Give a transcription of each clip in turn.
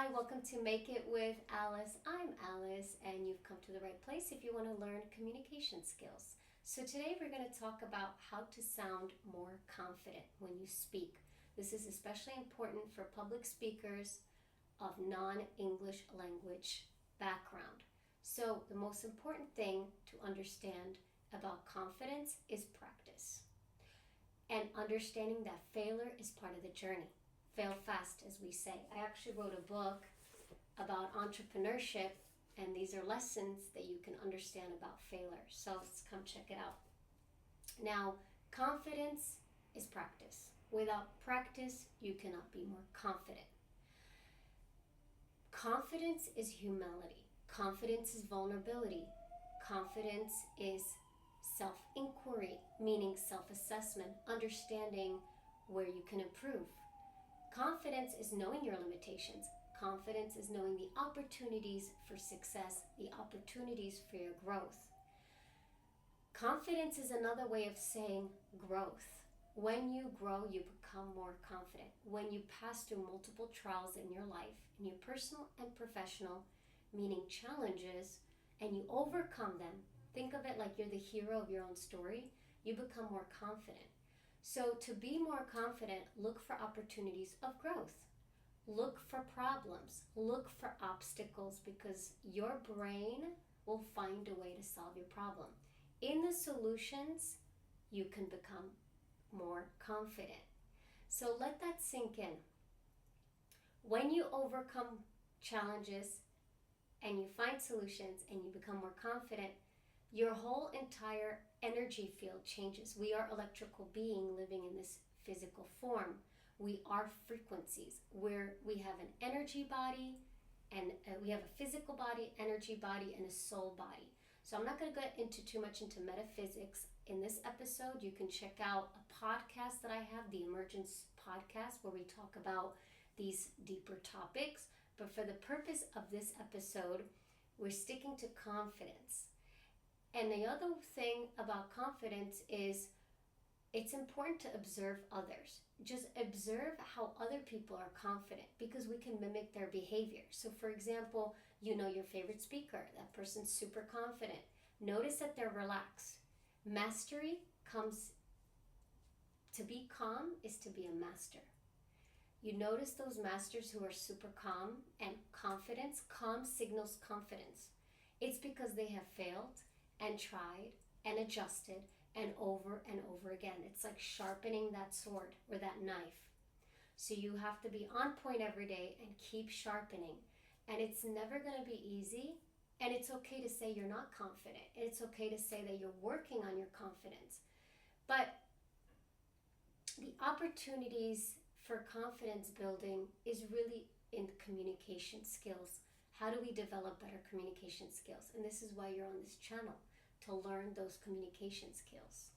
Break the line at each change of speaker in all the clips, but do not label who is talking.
Hi, welcome to Make It with Alice. I'm Alice, and you've come to the right place if you want to learn communication skills. So today we're going to talk about how to sound more confident when you speak. This is especially important for public speakers of non-English language background. So the most important thing to understand about confidence is practice and understanding that failure is part of the journey. Fail fast, as we say. I actually wrote a book about entrepreneurship, and these are lessons that you can understand about failure. So let's come check it out. Now, confidence is practice. Without practice, you cannot be more confident. Confidence is humility. Confidence is vulnerability. Confidence is self-inquiry, meaning self-assessment, understanding where you can improve. Confidence is knowing your limitations. Confidence is knowing the opportunities for success, the opportunities for your growth. Confidence is another way of saying growth. When you grow, you become more confident. When you pass through multiple trials in your life, in your personal and professional, meaning challenges, and you overcome them, think of it like you're the hero of your own story, you become more confident. So to be more confident, look for opportunities of growth. Look for problems. Look for obstacles, because your brain will find a way to solve your problem. In the solutions, you can become more confident. So let that sink in. When you overcome challenges and you find solutions and you become more confident, your whole entire energy field changes. We are electrical being living in this physical form. We are frequencies where we have an energy body, and we have a physical body, energy body, and a soul body. So I'm not going to get into too much into metaphysics in this episode. You can check out a podcast that I have, the Emergence Podcast, where we talk about these deeper topics. But for the purpose of this episode, we're sticking to confidence. And the other thing about confidence is it's important to observe others. Just observe how other people are confident, because we can mimic their behavior. So for example, you know your favorite speaker, that person's super confident. Notice that they're relaxed. Mastery comes, to be calm is to be a master. You notice those masters who are super calm and confidence. Calm signals confidence. It's because they have failed and tried and adjusted and over again. It's like sharpening that sword or that knife. So you have to be on point every day and keep sharpening. And it's never going to be easy. And it's okay to say you're not confident. It's okay to say that you're working on your confidence. But the opportunities for confidence building is really in communication skills. How do we develop better communication skills? And this is why you're on this channel, to learn those communication skills.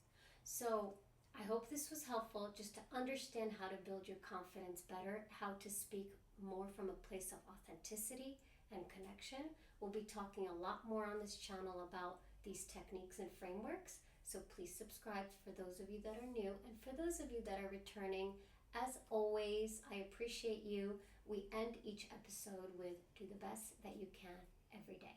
So I hope this was helpful, just to understand how to build your confidence better, how to speak more from a place of authenticity and connection. We'll be talking a lot more on this channel about these techniques and frameworks. So please subscribe for those of you that are new, and for those of you that are returning. As always, I appreciate you. We end each episode with do the best that you can every day.